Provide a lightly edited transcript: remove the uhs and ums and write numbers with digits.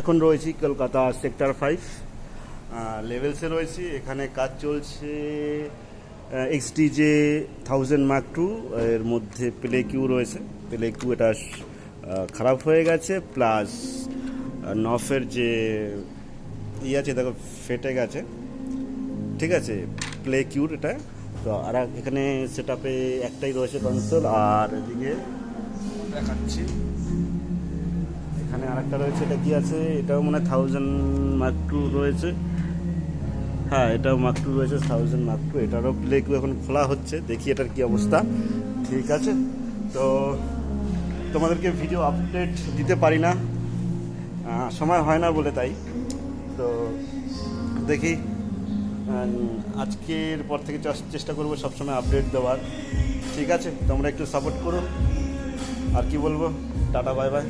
এখন রয়েছি কলকাতা সেক্টর 5 লেভেলসে রয়েছি। এখানে কাজ চলছে এক্সডিজে 1000 মার্ক টু, এর মধ্যে প্লে কিউ রয়েছে। প্লে কিউ এটা খারাপ হয়ে গেছে, প্লাস নফের যে আছে দেখো ফেটে গেছে, ঠিক আছে, প্লে কিউর এটা। তো আর এখানে সেট আপে একটাই রয়েছে কনসোল, আর এদিকে দেখাচ্ছি এখানে আরেকটা রয়েছে। এটা কি আছে, এটাও মনে হয় 1000 মার্ক টু রয়েছে। হ্যাঁ, এটাও মার্ক টু রয়েছে, 1000 মার্ক টু। এটারও প্লে কিউ এখন খোলা হচ্ছে, দেখি এটার কি অবস্থা। ঠিক আছে, তো তোমাদেরকে ভিডিও আপডেট দিতে পারি না, সময় হয় না বলে, তাই তো দেখি আজকের পর থেকে চেষ্টা করবো সবসময় আপডেট দেওয়ার। ঠিক আছে, তোমরা একটু সাপোর্ট করো। আর কি বলবো, টাটা বাই বাই।